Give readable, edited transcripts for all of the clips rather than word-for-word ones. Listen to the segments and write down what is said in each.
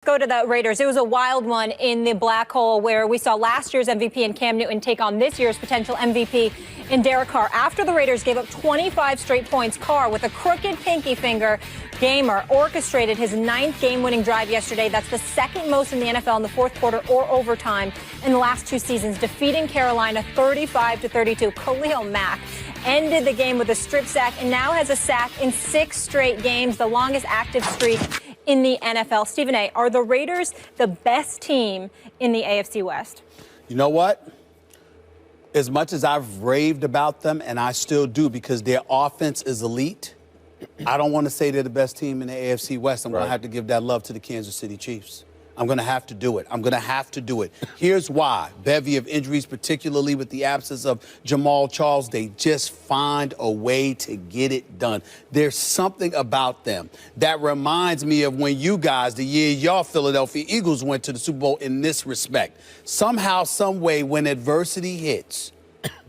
Go to the Raiders. It was a wild one in the black hole where we saw last year's MVP in Cam Newton take on this year's potential MVP in Derek Carr. After the Raiders gave up 25 straight points, Carr, with a crooked pinky finger gamer, orchestrated his 9th game-winning drive yesterday. That's the second most in the NFL in the fourth quarter or overtime in the last 2 seasons, defeating Carolina 35-32. Khalil Mack ended the game with a strip sack and now has a sack in 6 straight games, the longest active streak in the NFL. Stephen A., are the Raiders the best team in the AFC West? You know what? As much as I've raved about them, and I still do because their offense is elite, I don't want to say they're the best team in the AFC West. I'm going to have to give that love to the Kansas City Chiefs. I'm going to have to do it. I'm going to have to do it. Here's why. Bevy of injuries, particularly with the absence of Jamal Charles. They just find a way to get it done. There's something about them that reminds me of when you guys, the year y'all Philadelphia Eagles went to the Super Bowl in this respect. Somehow, some way, when adversity hits,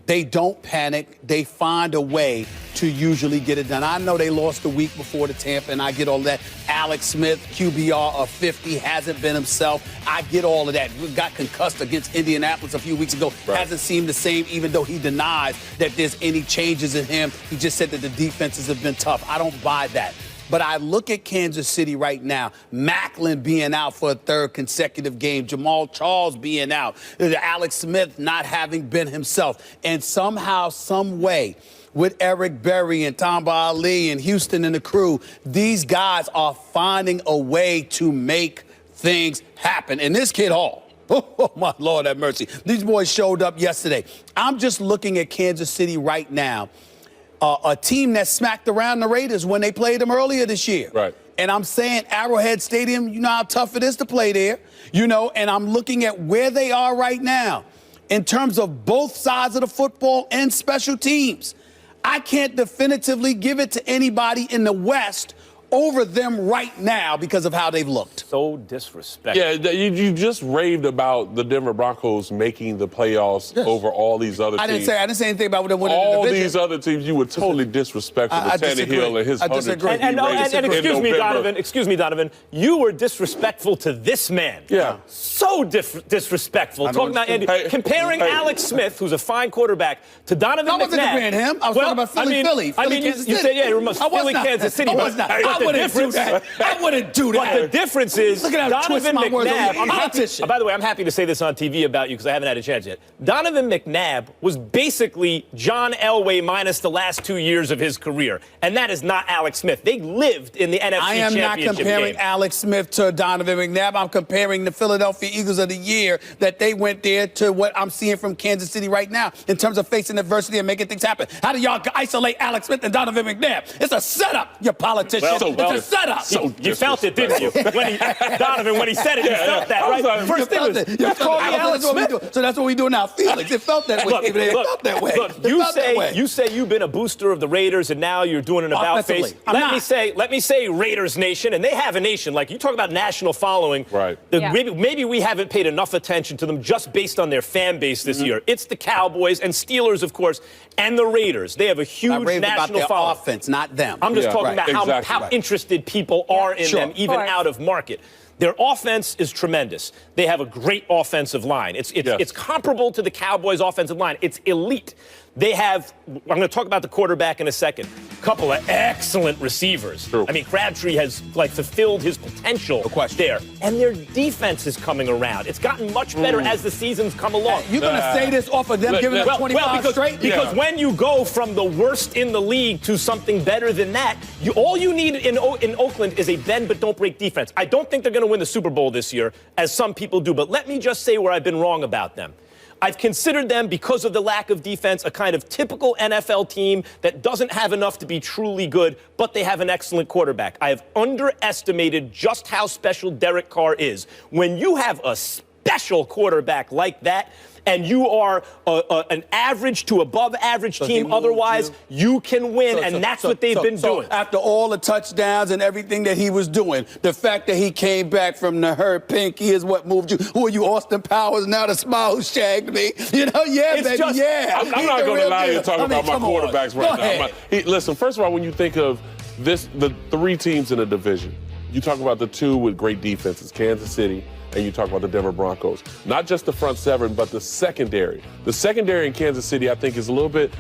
they don't panic. They find a way to usually get it done. I know they lost the week before to Tampa, and I get all that. Alex Smith, QBR of 50, hasn't been himself. I get all of that. We got concussed against Indianapolis a few weeks ago. Right. Hasn't seemed the same, even though he denies that there's any changes in him. He just said that the defenses have been tough. I don't buy that. But I look at Kansas City right now, Macklin being out for a 3rd consecutive game, Jamal Charles being out, Alex Smith not having been himself. And somehow, some way, with Eric Berry and Tamba Ali and Houston and the crew, these guys are finding a way to make things happen. And this kid Hall, oh, my Lord have mercy. These boys showed up yesterday. I'm just looking at Kansas City right now. A team that smacked around the Raiders when they played them earlier this year. Right. And I'm saying Arrowhead Stadium, you know how tough it is to play there, you know, and I'm looking at where they are right now in terms of both sides of the football and special teams. I can't definitively give it to anybody in the West over them right now because of how they've looked. So disrespectful. Yeah, you just raved about the Denver Broncos making the playoffs over all these other teams. I didn't say anything about them winning the all division. these other teams. You were totally disrespectful to Tannehill and his 100 and excuse me, Donovan, you were disrespectful to this man. Yeah. So disrespectful. Talking about Andy, comparing Alex Smith, who's a fine quarterback, to Donovan McNabb. I wasn't comparing him. I was talking about Philly, Kansas City. You said, yeah, you must Philly, Kansas City. I was not. I wouldn't do that. I wouldn't do that. But the difference is, look at how Donovan McNabb. By the way, I'm happy to say this on TV about you because I haven't had a chance yet. Donovan McNabb was basically John Elway minus the last 2 years of his career, and that is not Alex Smith. They lived in the NFC Championship game. I am not comparing Alex Smith to Donovan McNabb. I'm comparing the Philadelphia Eagles of the year that they went there to what I'm seeing from Kansas City right now in terms of facing adversity and making things happen. How do y'all isolate Alex Smith and Donovan McNabb? It's a setup, you politicians. It's a setup. You felt it, didn't you? Donovan, when he said it, you felt that, right? First thing was, you called me Alex Smith. So that's what we do now, Felix. It felt that way. It felt that way. Look, you say you've been a booster of the Raiders, and now you're doing an about-face. Let me say Raiders Nation, and they have a nation. Like, you talk about national following. Right. Maybe we haven't paid enough attention to them just based on their fan base this year. It's the Cowboys and Steelers, of course, and the Raiders. They have a huge national following. Offense, not them. I'm just talking about how interested people are in them, even out of market. Their offense is tremendous. They have a great offensive line. It's comparable to the Cowboys' offensive line. It's elite. They have, I'm going to talk about the quarterback in a second, a couple of excellent receivers. True. I mean, Crabtree has, fulfilled his potential there. And their defense is coming around. It's gotten much better as the season's come along. You're going to say this off of them giving up 25 straight? Because when you go from the worst in the league to something better than that, all you need in Oakland is a bend but don't break defense. I don't think they're going to win the Super Bowl this year, as some people do. But let me just say where I've been wrong about them. I've considered them, because of the lack of defense, a kind of typical NFL team that doesn't have enough to be truly good, but they have an excellent quarterback. I have underestimated just how special Derek Carr is. When you have a special quarterback like that, and you are an average to above average team, otherwise you can win, and that's what they've been doing. After all the touchdowns and everything that he was doing, the fact that he came back from the hurt pinky is what moved you. Who are you, Austin Powers, now the smile who shagged me? You know, baby, I'm not going to allow you to talk about my quarterbacks right now. Listen, first of all, when you think of the 3 teams in the division, you talk about the two with great defenses, Kansas City, and you talk about the Denver Broncos. Not just the front seven, but the secondary. The secondary in Kansas City, I think, is a little bit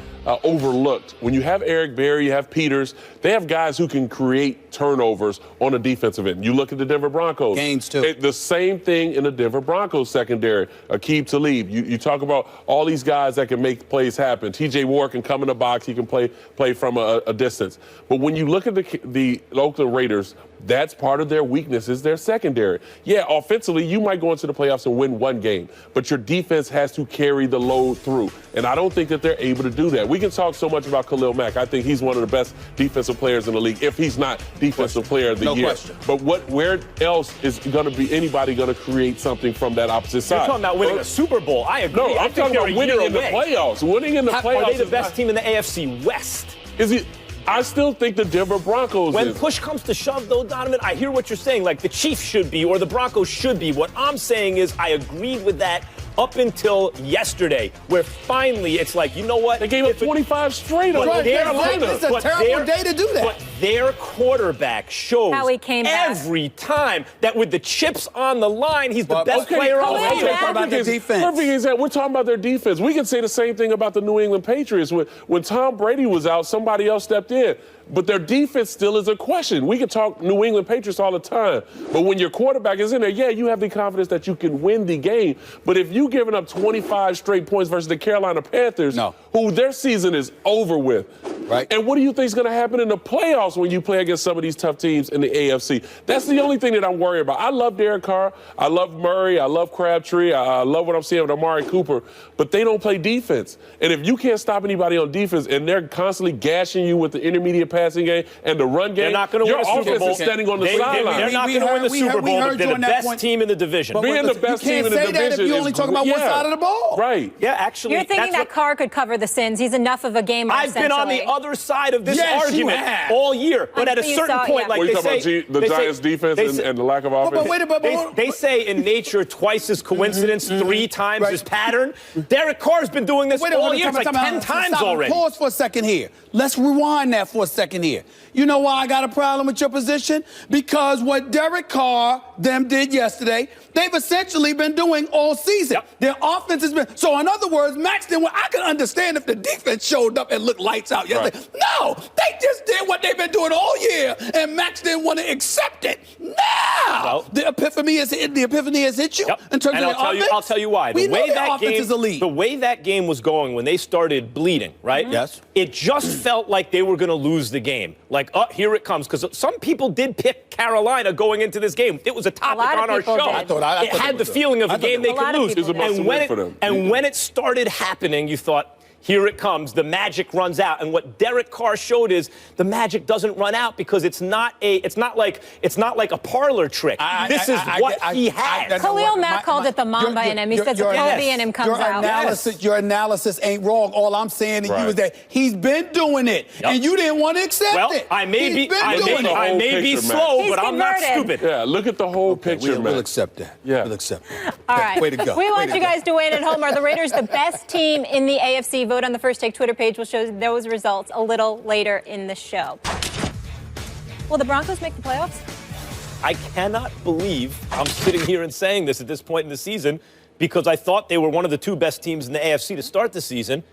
overlooked. When you have Eric Berry, you have Peters, they have guys who can create turnovers on the defensive end. You look at the Denver Broncos. Gains, too. The same thing in the Denver Broncos secondary. Aqib Talib. You talk about all these guys that can make plays happen. TJ Ward can come in the box. He can play from a distance. But when you look at the Oakland Raiders, that's part of their weakness is their secondary. Yeah, offensively, you might go into the playoffs and win one game, but your defense has to carry the load through. And I don't think that they're able to do that. We can talk so much about Khalil Mack. I think he's one of the best defensive players in the league, if he's not defensive player of the year. Question. But where else is going to be anybody going to create something from that opposite side? You're talking about winning a Super Bowl. I agree. No, I'm talking about winning in the playoffs. Winning in the playoffs. Are they the best team in the AFC West? Is it? I still think the Denver Broncos When push comes to shove, though, Donovan, I hear what you're saying. Like the Chiefs should be or the Broncos should be. What I'm saying is I agreed with that up until yesterday, where finally it's like, you know what? They gave up 25 straight on Carolina. It's a terrible day to do that. But their quarterback shows How he came back. every time that with the chips on the line, he's the best player on the Khalil field. Mack- about their defense. Perfect example. We're talking about their defense. We can say the same thing about the New England Patriots. When Tom Brady was out, somebody else stepped in. But their defense still is a question. We can talk New England Patriots all the time. But when your quarterback is in there, yeah, you have the confidence that you can win the game. But if you're giving up 25 straight points versus the Carolina Panthers, who their season is over with, right? And what do you think is going to happen in the playoffs when you play against some of these tough teams in the AFC? That's the only thing that I'm worried about. I love Derek Carr. I love Murray. I love Crabtree. I love what I'm seeing with Amari Cooper. But they don't play defense. And if you can't stop anybody on defense and they're constantly gashing you with the intermediate passing game and the run game, they're not going to win a Super Bowl. Your offense is standing on the sideline. They're not going to win the Super Bowl, but they're the best team in the division. Being the best team in the division, you can't say that if you only talk about one side of the ball. Right. Yeah, actually. You're thinking that Carr could cover the sins. He's enough of a gamer. I've been on the other side of this argument all year. But at a certain point, like what, they say, the Giants' defense and the lack of offense. They say in nature, twice is coincidence, 3 times is pattern. Derek Carr's been doing this all year. It's like 10 times already. Pause for a second here. Let's rewind that for a second here. You know why I got a problem with your position? Because what Derek Carr did yesterday, they've essentially been doing all season. Yep. Their offense has been. So in other words, Max didn't. I can understand if the defense showed up and looked lights out yesterday. Right. No, they just did what they've been doing all year, and Max didn't want to accept it. Now the epiphany has hit you in terms of the offense. I'll tell you why. We know their offense is elite. The way that game was going when they started bleeding, right? Yes. It just felt like they were going to lose the game. Like, oh, here it comes. Because some people did pick Carolina going into this game. It was a topic on our show. I it had the feeling of a game they could lose. And when it started happening, you thought, here it comes. The magic runs out. And what Derek Carr showed is the magic doesn't run out because it's not like a parlor trick. This is what he has. Khalil Mack called it the Mamba in him. He says the Kobe in him comes out. Your analysis ain't wrong. All I'm saying to you is that he's been doing it, and you didn't want to accept it. I may be slow, but I'm not stupid. Yeah, look at the whole picture, man. We'll accept that. Yeah. We'll accept that. All right. Way to go. We want you guys to weigh in at home. Are the Raiders the best team in the AFC? Vote on the First Take Twitter page. We'll show those results a little later in the show. Will the Broncos make the playoffs? I cannot believe I'm sitting here and saying this at this point in the season because I thought they were one of the 2 best teams in the AFC to start the season.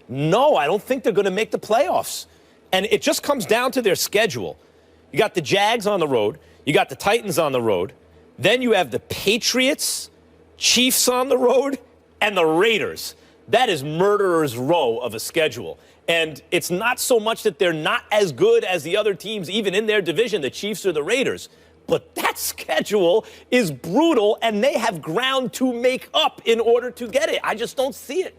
No, I don't think they're going to make the playoffs. And it just comes down to their schedule. You got the Jags on the road. You got the Titans on the road. Then you have the Patriots, Chiefs on the road, and the Raiders. That is murderer's row of a schedule. And it's not so much that they're not as good as the other teams, even in their division, the Chiefs or the Raiders. But that schedule is brutal, and they have ground to make up in order to get it. I just don't see it.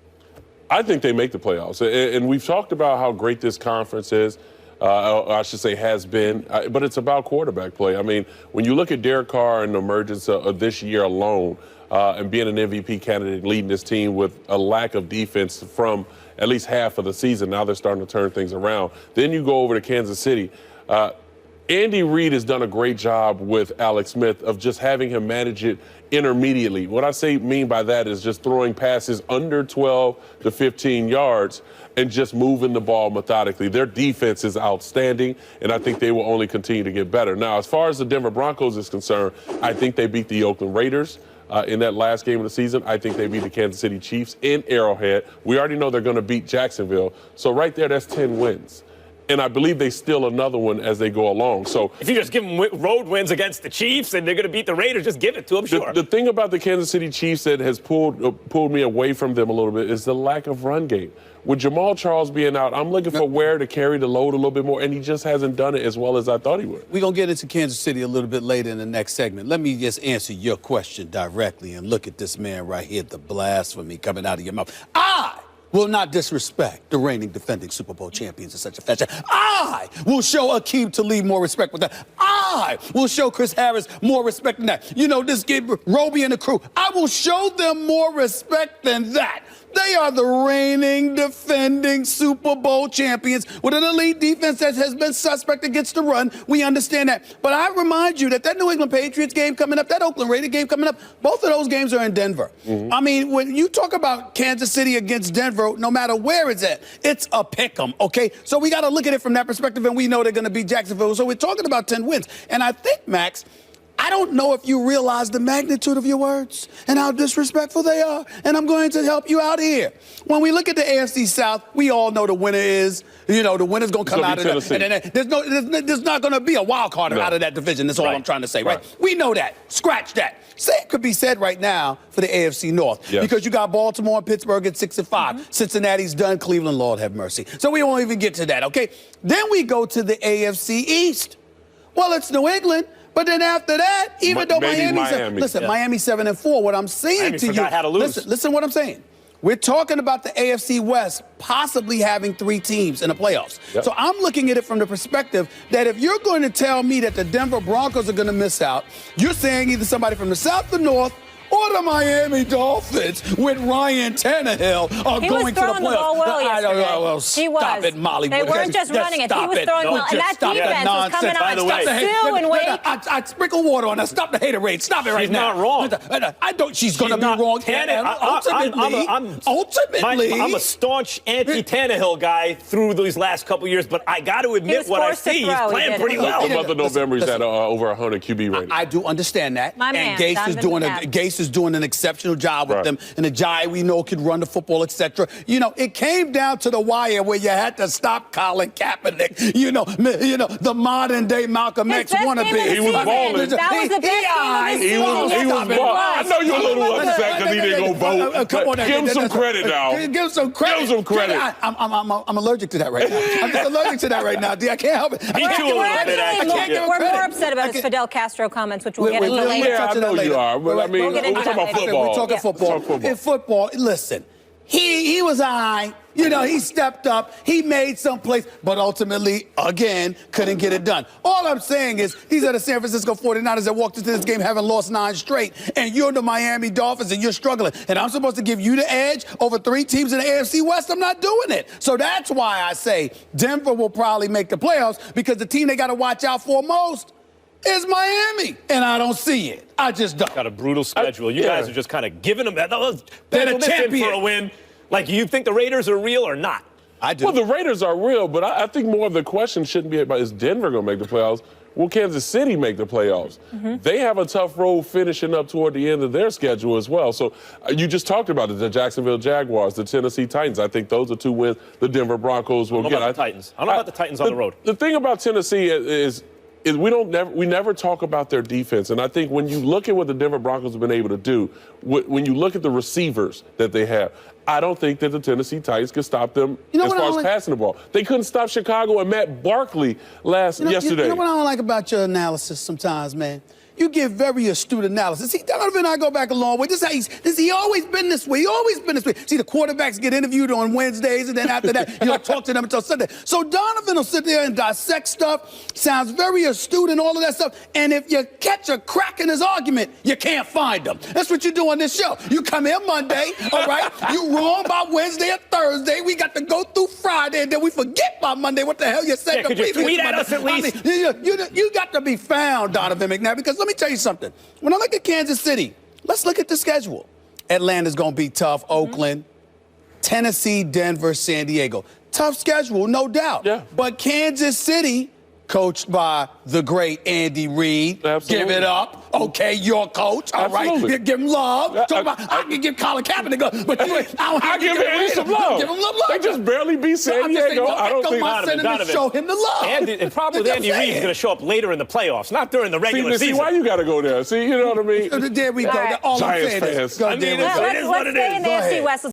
I think they make the playoffs. And we've talked about how great this conference is. I should say has been, but it's about quarterback play. I mean, when you look at Derek Carr and the emergence of this year alone, and being an MVP candidate, leading this team with a lack of defense from at least half of the season. Now they're starting to turn things around. Then you go over to Kansas City. Andy Reid has done a great job with Alex Smith of just having him manage it intermediately. What I mean by that is just throwing passes under 12 to 15 yards and just moving the ball methodically. Their defense is outstanding, and I think they will only continue to get better. Now, as far as the Denver Broncos is concerned, I think they beat the Oakland Raiders in that last game of the season. I think they beat the Kansas City Chiefs in Arrowhead. We already know they're going to beat Jacksonville. So right there, that's 10 wins. And I believe they steal another one as they go along. So if you just give them road wins against the Chiefs and they're going to beat the Raiders, just give it to them, sure. The thing about the Kansas City Chiefs that has pulled me away from them a little bit is the lack of run game. With Jamal Charles being out, I'm looking for Ware to carry the load a little bit more, and he just hasn't done it as well as I thought he would. We're going to get into Kansas City a little bit later in the next segment. Let me just answer your question directly and look at this man right here, the blasphemy coming out of your mouth. I will not disrespect the reigning defending Super Bowl champions in such a fashion. I will show Akeem Talib more respect with that. I will show Chris Harris more respect than that. You know, this kid, Roby and the crew, I will show them more respect than that. They are the reigning, defending Super Bowl champions with an elite defense that has been suspect against the run. We understand that. But I remind you that New England Patriots game coming up, that Oakland Raider game coming up, both of those games are in Denver. Mm-hmm. I mean, when you talk about Kansas City against Denver, no matter where it's at, it's a pick'em, okay? So we got to look at it from that perspective, and we know they're going to beat Jacksonville. So we're talking about 10 wins. And I think, Max, I don't know if you realize the magnitude of your words and how disrespectful they are, and I'm going to help you out here. When we look at the AFC South, we all know the winner is, the winner's going to come out of that. And there's not going to be a wild card out of that division. That's all I'm trying to say, right? We know that. Scratch that. Same could be said right now for the AFC North because you got Baltimore and Pittsburgh at 6-5. Mm-hmm. Cincinnati's done. Cleveland, Lord have mercy. So we won't even get to that, okay? Then we go to the AFC East. Well, it's New England. But then after that, even though Miami's 7-4, what I'm saying Miami to you, forgot how to lose. Listen what I'm saying. We're talking about the AFC West possibly having 3 teams in the playoffs. Yep. So I'm looking at it from the perspective that if you're going to tell me that the Denver Broncos are going to miss out, you're saying either somebody from the South, the North, or the Miami Dolphins with Ryan Tannehill are going to the playoffs. He was throwing the ball well yesterday. He was. Stop it, Molly. They weren't just running it. He was throwing well. And that defense was coming on. Sue and Wake. I sprinkle water on her. Stop the haterade. Stop it right now. She's not wrong. I don't. She's going to be wrong. Ultimately, I'm a staunch anti-Tannehill guy through these last couple years, but I got to admit what I see. He's playing pretty well. The month of November, he's at over 100 QB rating. I do understand that. My man, Gase is doing an exceptional job with them, and the guy we know could run the football, etc. It came down to the wire where you had to stop Colin Kaepernick. The modern day Malcolm X wannabe. He was balling. That was the best game of the season. He was balling. I know you're a little upset because he didn't go vote. Come on, give him some credit now. Give him some credit. Give him some credit. I'm allergic to that right now. I'm just allergic to that right now, D. I can't help it. We're more upset about his Fidel Castro comments, which we'll get into later. Yeah, I know you are, but I mean, we're talking about football. We're talking football. In football, listen, he was he stepped up, he made some plays, but ultimately, again, couldn't get it done. All I'm saying is these are the San Francisco 49ers that walked into this game having lost 9 straight, and you're the Miami Dolphins and you're struggling. And I'm supposed to give you the edge over 3 teams in the AFC West? I'm not doing it. So that's why I say Denver will probably make the playoffs, because the team they got to watch out for most is Miami, and I don't see it. I just don't. Got a brutal schedule. You guys are just kind of giving them that. They're the champion for a win. Like, you think the Raiders are real or not? I do. Well, the Raiders are real, but I think more of the question shouldn't be about is Denver going to make the playoffs? Will Kansas City make the playoffs? Mm-hmm. They have a tough road finishing up toward the end of their schedule as well. So you just talked about it, the Jacksonville Jaguars, the Tennessee Titans. I think those are 2 wins the Denver Broncos will get. I don't know about the Titans on the road. The thing about Tennessee is we never talk about their defense. And I think when you look at what the Denver Broncos have been able to do, when you look at the receivers that they have, I don't think that the Tennessee Titans can stop them as far as passing the ball. They couldn't stop Chicago and Matt Barkley yesterday. You know what I don't like about your analysis sometimes, man? you give very astute analysis. See, Donovan and I go back a long way. This is how he always been this way. He always been this way. See, the quarterbacks get interviewed on Wednesdays, and then after that, you don't talk to them until Sunday. So Donovan will sit there and dissect stuff, sounds very astute and all of that stuff. And if you catch a crack in his argument, you can't find him. That's what you do on this show. You come here Monday, all right? You wrong about Wednesday or Thursday. We got to go through Friday, and then we forget about Monday. What the hell you said? Yeah, could you tweet at us at least? I mean, you got to be found, Donovan McNabb, because let me tell you something. When I look at Kansas City, let's look at the schedule. Atlanta's going to be tough. Oakland, Tennessee, Denver, San Diego. Tough schedule, no doubt. Yeah. But Kansas City, coached by the great Andy Reid. Absolutely. Give it up. Okay, your coach. All Absolutely. right. Give him love. I can give Colin Kaepernick love, but you ain't. I don't have I to give him some love. Give him love. They just barely beat San Diego. I don't think Donovan. Show him the love. The problem with Andy Reid is going to show up later in the playoffs, not during the regular season. See, why you got to go there? See, you know what I mean? There we go. All right. All I'm Giants saying is, fans. I mean, Let's stay in the AFC West.